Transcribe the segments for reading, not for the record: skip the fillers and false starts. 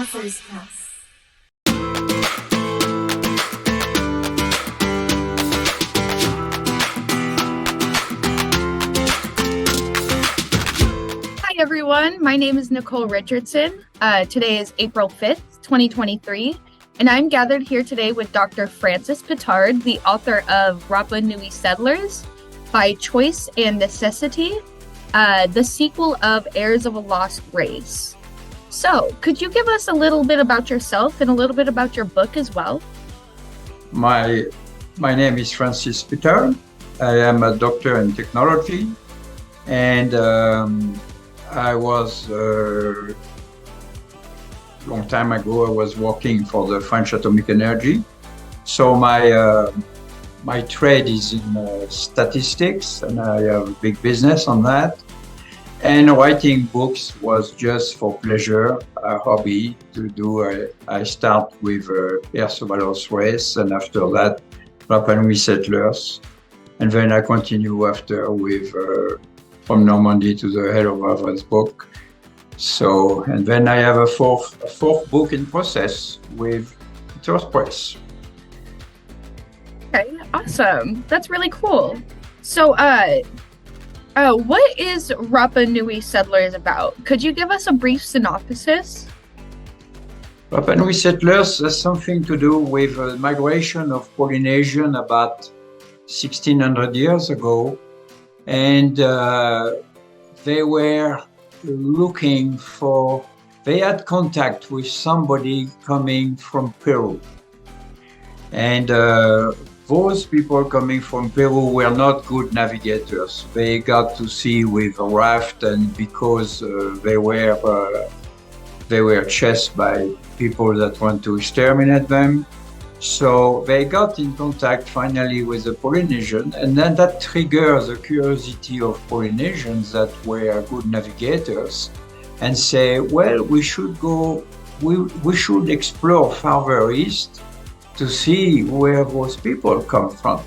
Authors Press. Hi everyone, my name is Nicole Richardson. Today is April 5th, 2023, and I'm gathered here today with Dr. Francis Pitard, the author of Rapa Nui Settlers, By Choice and Necessity, the sequel of Heirs of a Lost Race. So, could you give us a little bit about yourself and a little bit about your book as well? My name is Francis Pitard. I am a doctor in technology, and I was long time ago. I was working for the French Atomic Energy. So my trade is in statistics, and I have a big business on that. And writing books was just for pleasure, a hobby to do. I start with Heirs of a Lost Race, and after that, Rapa Nui Settlers. And then I continue after with From Normandy to the Hell of Harvard's book. So, and then I have a fourth book in process with Pitard Press. Okay, awesome. That's really cool. So, what is Rapa Nui Settlers about? Could you give us a brief synopsis? Rapa Nui Settlers has something to do with the migration of Polynesians about 1600 years ago. And they were looking for, they had contact with somebody coming from Peru. And those people coming from Peru were not good navigators. They got to sea with a raft, and because they were chased by people that want to exterminate them. So they got in contact finally with the Polynesians, and then that triggered the curiosity of Polynesians that were good navigators and say, well, we should explore farther east to see where those people come from.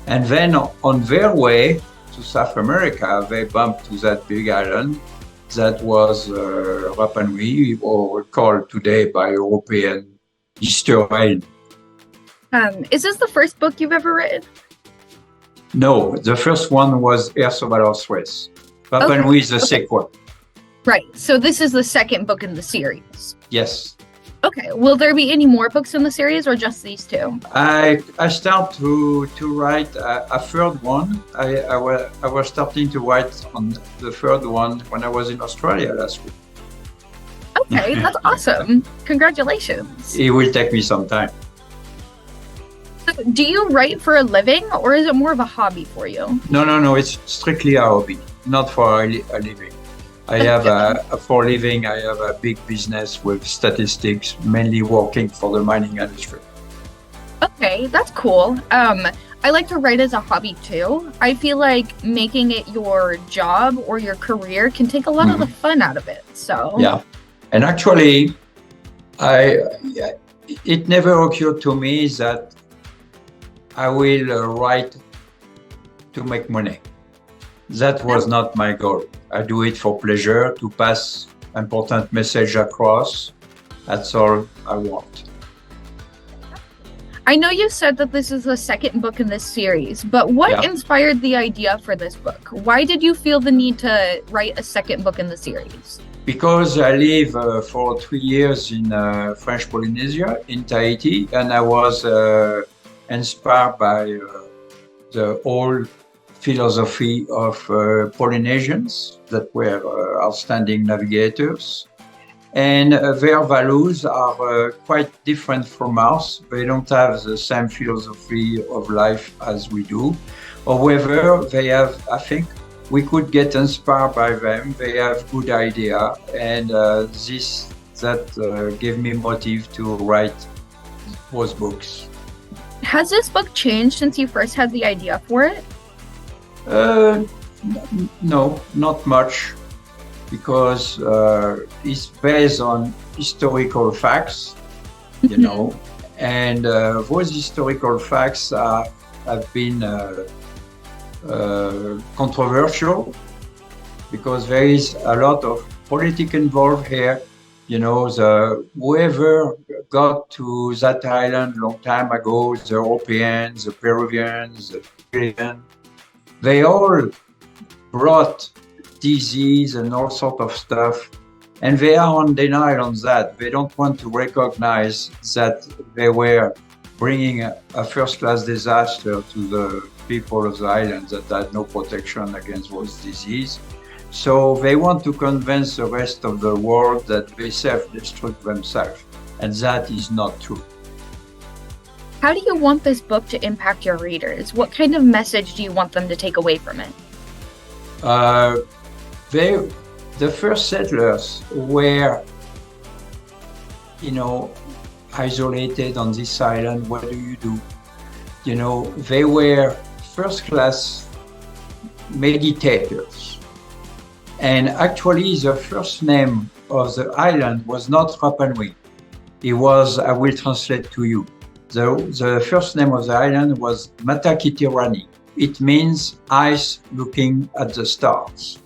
And then on their way to South America, they bumped to that big island that was Rapa Nui, or called today by European historians. Is this the first book you've ever written? No, the first one was Heirs of a Lost Race. Rapa Nui is the sequel. Right, so this is the second book in the series. Yes. Okay, will there be any more books in the series or just these two? I start to write a third one. I was starting to write on the third one when I was in Australia last week. Okay, that's awesome. Congratulations. It will take me some time. Do you write for a living, or is it more of a hobby for you? No, it's strictly a hobby, not for a living. I have for a living, I have a big business with statistics, mainly working for the mining industry. Okay, that's cool. I like to write as a hobby too. I feel like making it your job or your career can take a lot of the fun out of it. So yeah, and actually, it never occurred to me that I will write to make money. That was not my goal. I do it for pleasure, to pass important message across. That's all I want. I know you said that this is the second book in this series, but what inspired the idea for this book? Why did you feel the need to write a second book in the series? Because I lived for 3 years in French Polynesia, in Tahiti, and I was inspired by the old philosophy of Polynesians that were outstanding navigators. And their values are quite different from ours. They don't have the same philosophy of life as we do. However, they have, I think, we could get inspired by them. They have good idea, and that gave me motive to write those books. Has this book changed since you first had the idea for it? No, not much, because it's based on historical facts, you know, and those historical facts have been controversial because there is a lot of politics involved here, Whoever got to that island long time ago, the Europeans, the Peruvians, the Chileans, they all brought disease and all sort of stuff. And they are on denial on that. They don't want to recognize that they were bringing a first-class disaster to the people of the island that had no protection against those diseases. So they want to convince the rest of the world that they self-destruct themselves. And that is not true. How do you want this book to impact your readers? What kind of message do you want them to take away from it? The first settlers were, isolated on this island. What do? They were first-class meditators. And actually, the first name of the island was not Rapa Nui. It was, I will translate to you. The first name of the island was Matakitirani. It means eyes looking at the stars.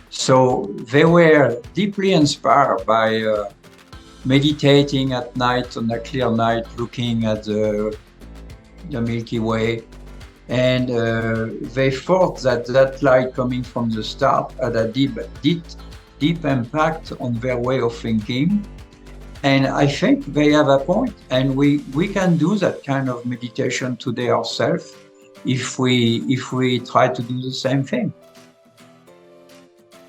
So they were deeply inspired by meditating at night on a clear night, looking at the Milky Way. And they thought that light coming from the star had a deep impact on their way of thinking. And I think they have a point. And we can do that kind of meditation today ourselves if we try to do the same thing.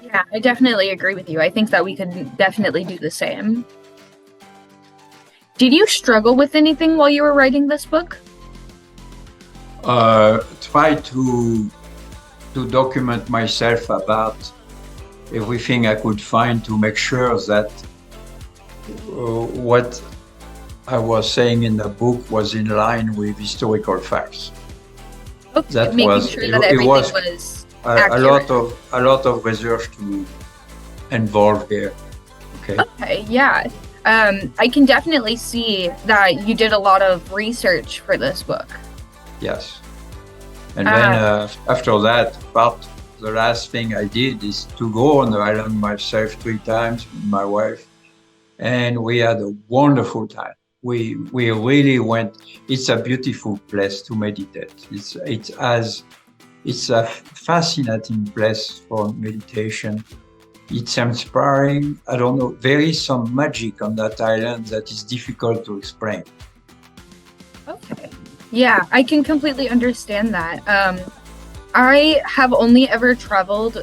Yeah, I definitely agree with you. I think that we could definitely do the same. Did you struggle with anything while you were writing this book? Try to document myself about everything I could find to make sure that what I was saying in the book was in line with historical facts. Okay, that making sure that everything was accurate. a lot of research to involve here. Okay, yeah. I can definitely see that you did a lot of research for this book. Yes. And then after that, the last thing I did is to go on the island myself 3 times with my wife. And we had a wonderful time. We really went. It's a beautiful place to meditate. It's a fascinating place for meditation. It's inspiring. I don't know. There is some magic on that island that is difficult to explain. Okay. Yeah, I can completely understand that. I have only ever traveled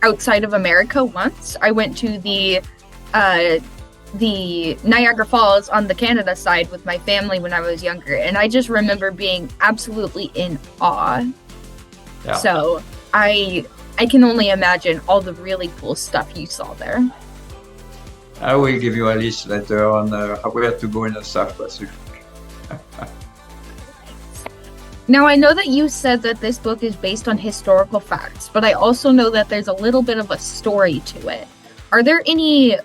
outside of America once. I went to the Niagara Falls on the Canada side with my family when I was younger, and I just remember being absolutely in awe. Yeah. So I can only imagine all the really cool stuff you saw there. I will give you a list later on where to go in the South Pacific. Now, I know that you said that this book is based on historical facts, but I also know that there's a little bit of a story to it. Are there any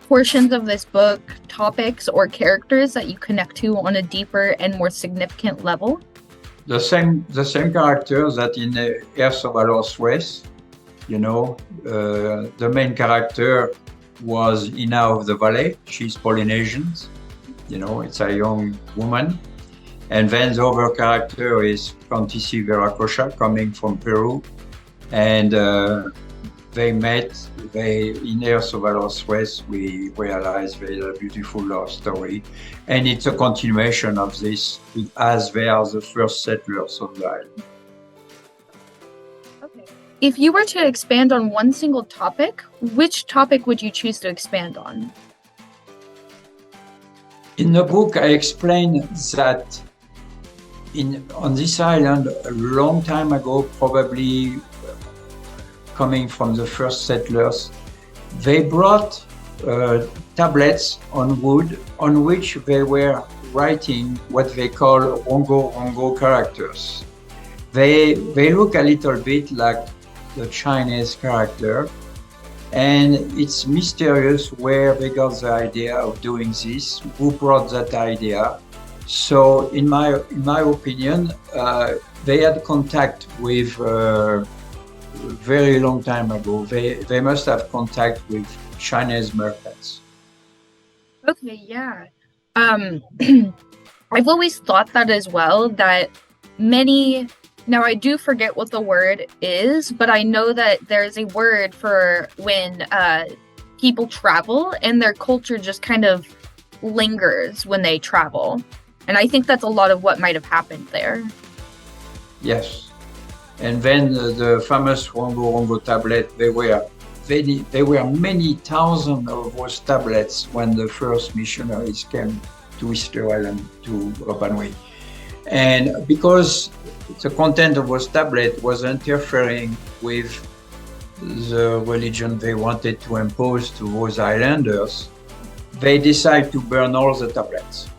portions of this book, topics, or characters that you connect to on a deeper and more significant level? The same characters that in Earth of Lost West. The main character was Ina of the Valley. She's Polynesian. It's a young woman. And then the other character is Countessy Veracocha coming from Peru. And they met, in Earth of Lost West, we realized they had a beautiful love story. And it's a continuation of this, as they are the first settlers of the island. Okay. If you were to expand on one single topic, which topic would you choose to expand on? In the book, I explain that on this island, a long time ago, probably coming from the first settlers, they brought tablets on wood on which they were writing what they call Rongo Rongo characters. They look a little bit like the Chinese character, and it's mysterious where they got the idea of doing this, who brought that idea. So in my opinion, they had contact with very long time ago. They must have contact with Chinese merchants. Okay, yeah. Um, I've always thought that as well, that many, now I do forget what the word is, but I know that there's a word for when people travel and their culture just kind of lingers when they travel. And I think that's a lot of what might have happened there. Yes. And then the famous Rongo Rongo tablet, there were many thousands of those tablets when the first missionaries came to Easter Island, to Rapa Nui. And because the content of those tablets was interfering with the religion they wanted to impose to those islanders, they decided to burn all the tablets.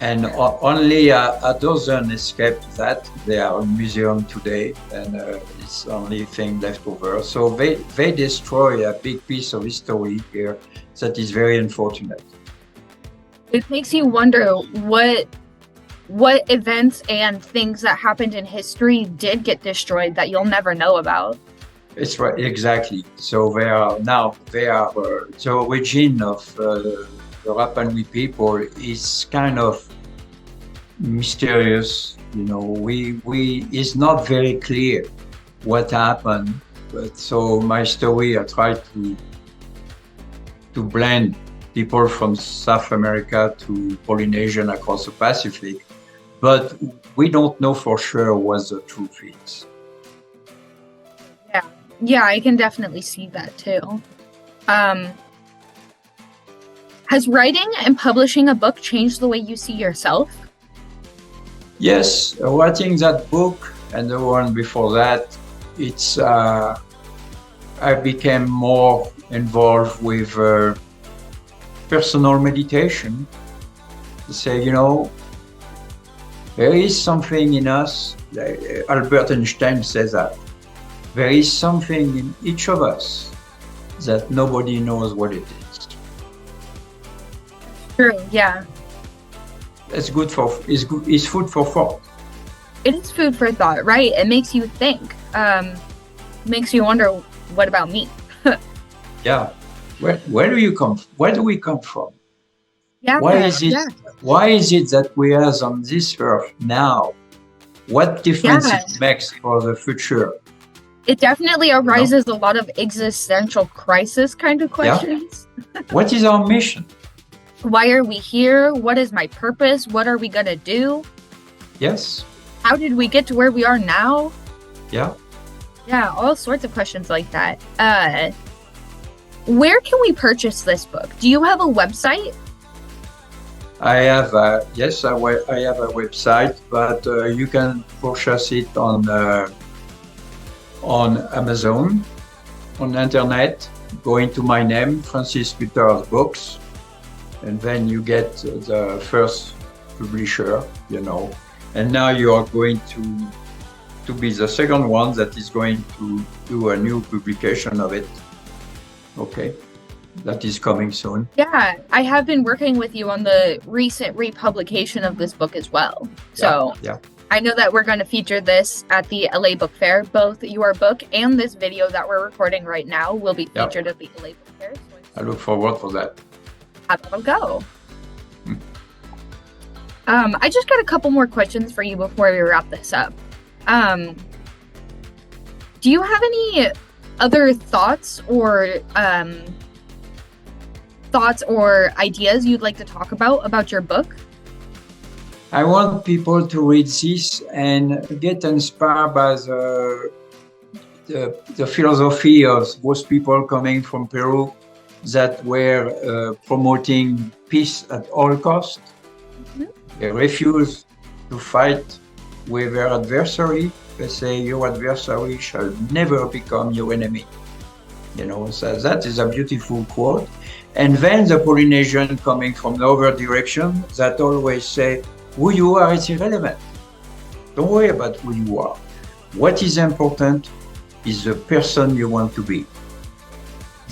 And only a dozen escaped that. They are in museum today, and it's the only thing left over. So they destroy a big piece of history here that is very unfortunate. It makes you wonder what events and things that happened in history did get destroyed that you'll never know about. It's right, exactly. So they are the origin of the Rapa Nui people is kind of mysterious. You know, it's not very clear what happened. But so my story, I try to blend people from South America to Polynesian across the Pacific, but we don't know for sure what the truth is. Yeah, I can definitely see that too. Has writing and publishing a book changed the way you see yourself? Yes, writing that book and the one before that, I became more involved with personal meditation. To say, you know, there is something in us, Albert Einstein says that, there is something in each of us that nobody knows what it is. True, yeah. It's food for thought. It is food for thought, right? It makes you think. Makes you wonder, what about me? Yeah. Where do we come from? Yeah. Why is it that we are on this earth now? What difference it makes for the future? It definitely arises a lot of existential crisis kind of questions. Yeah. What is our mission? Why are we here? What is my purpose? What are we going to do? Yes. How did we get to where we are now? Yeah. Yeah, all sorts of questions like that. Where can we purchase this book? Do you have a website? I have a website, but you can purchase it on Amazon, on internet. Go into my name, Francis Pitard Books, and then you get the first publisher, you know. And now you are going to be the second one that is going to do a new publication of it. Okay, that is coming soon. Yeah, I have been working with you on the recent republication of this book as well. So yeah. I know that we're going to feature this at the LA Book Fair. Both your book and this video that we're recording right now will be featured at the LA Book Fair. So I look forward for that. How that'll go. I just got a couple more questions for you before we wrap this up. Do you have any other thoughts or ideas you'd like to talk about your book? I want people to read this and get inspired by the philosophy of those people coming from Peru that were promoting peace at all costs. Mm-hmm. They refuse to fight with their adversary. They say, your adversary shall never become your enemy. You know, so that is a beautiful quote. And then the Polynesian coming from the other direction that always say, who you are is irrelevant. Don't worry about who you are. What is important is the person you want to be.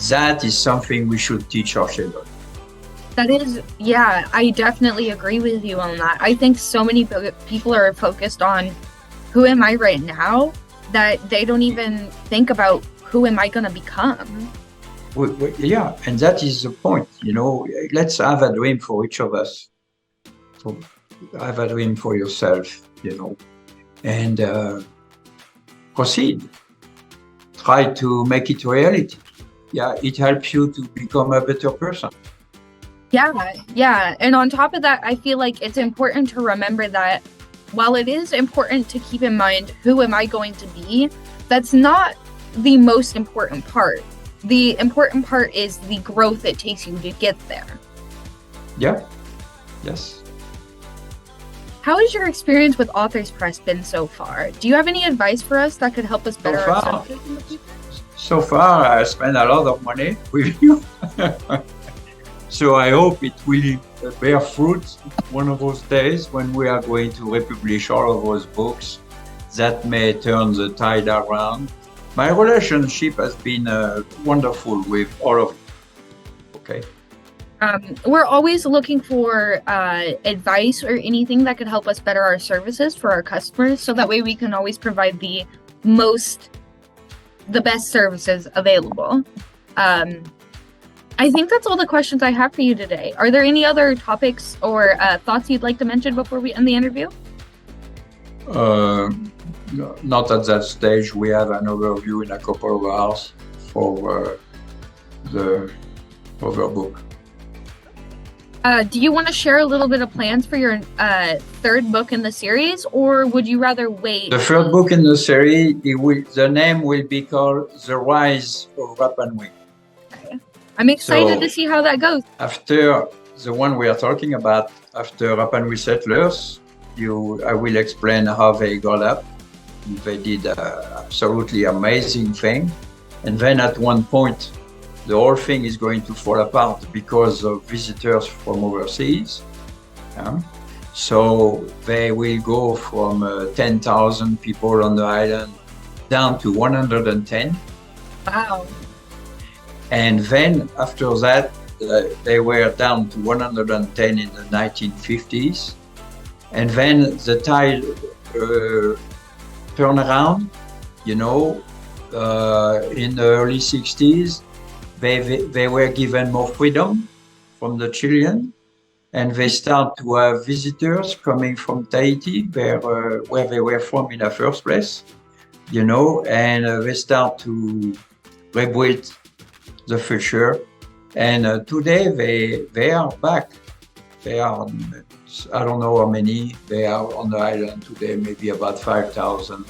That is something we should teach our children. That is, yeah, I definitely agree with you on that. I think so many people are focused on who am I right now, that they don't even think about who am I going to become. Yeah, and that is the point. Let's have a dream for each of us. So have a dream for yourself, and proceed. Try to make it reality. Yeah, it helps you to become a better person. Yeah. And on top of that, I feel like it's important to remember that while it is important to keep in mind who am I going to be, that's not the most important part. The important part is the growth it takes you to get there. Yeah. Yes. How has your experience with Authors Press been so far? Do you have any advice for us that could help us better ourselves in the future? So far, I spent a lot of money with you. So I hope it will bear fruit one of those days when we are going to republish all of those books that may turn the tide around. My relationship has been wonderful with all of you. Okay. We're always looking for advice or anything that could help us better our services for our customers, so that way we can always provide the best services available. I think that's all the questions I have for you today. Are there any other topics or thoughts you'd like to mention before we end the interview? Not at that stage. We have an overview in a couple of hours for the other book. Do you want to share a little bit of plans for your third book in the series, or would you rather wait? The third book in the series, the name will be called The Rise of Rapa Nui. Okay. I'm excited to see how that goes. After the one we are talking about, after Rapa Nui settlers, I will explain how they got up. They did an absolutely amazing thing. And then at one point, the whole thing is going to fall apart because of visitors from overseas. So they will go from 10,000 people on the island down to 110. Wow. And then after that, they were down to 110 in the 1950s. And then the tide turned around, in the early 60s. They were given more freedom from the Chilean, and they start to have visitors coming from Tahiti, where they were from in the first place, and they start to rebuild the fisher. And today they are back. They are, I don't know how many, they are on the island today, maybe about 5,000.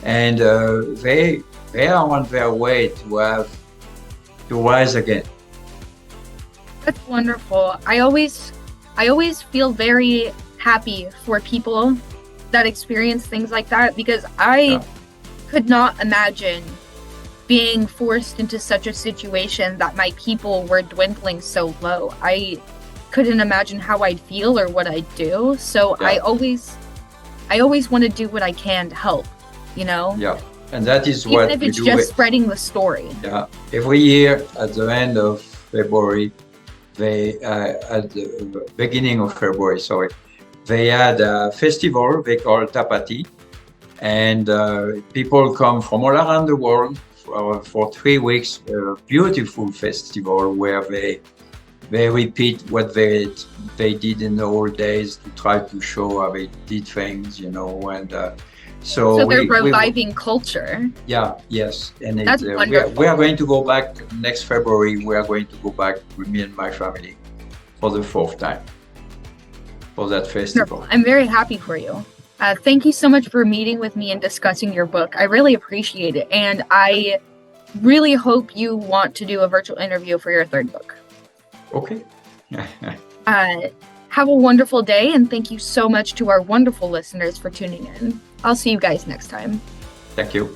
And they are on their way to rise again. That's wonderful. I always feel very happy for people that experience things like that, because I could not imagine being forced into such a situation that my people were dwindling so low. I couldn't imagine how I'd feel or what I'd do. So I always want to do what I can to help, Yeah. And that is even what if we it's do. just spreading the story. Yeah. Every year at the end of February, at the beginning of February, they had a festival they call Tapati. And people come from all around the world for 3 weeks, a beautiful festival where they repeat what they did in the old days to try to show how they did things, and so they're reviving culture. Yeah, yes. And That's wonderful. We are going to go back next February. We are going to go back with me and my family for the 4th time for that festival. Wonderful. I'm very happy for you. Thank you so much for meeting with me and discussing your book. I really appreciate it. And I really hope you want to do a virtual interview for your third book. Okay. Have a wonderful day, and thank you so much to our wonderful listeners for tuning in. I'll see you guys next time. Thank you.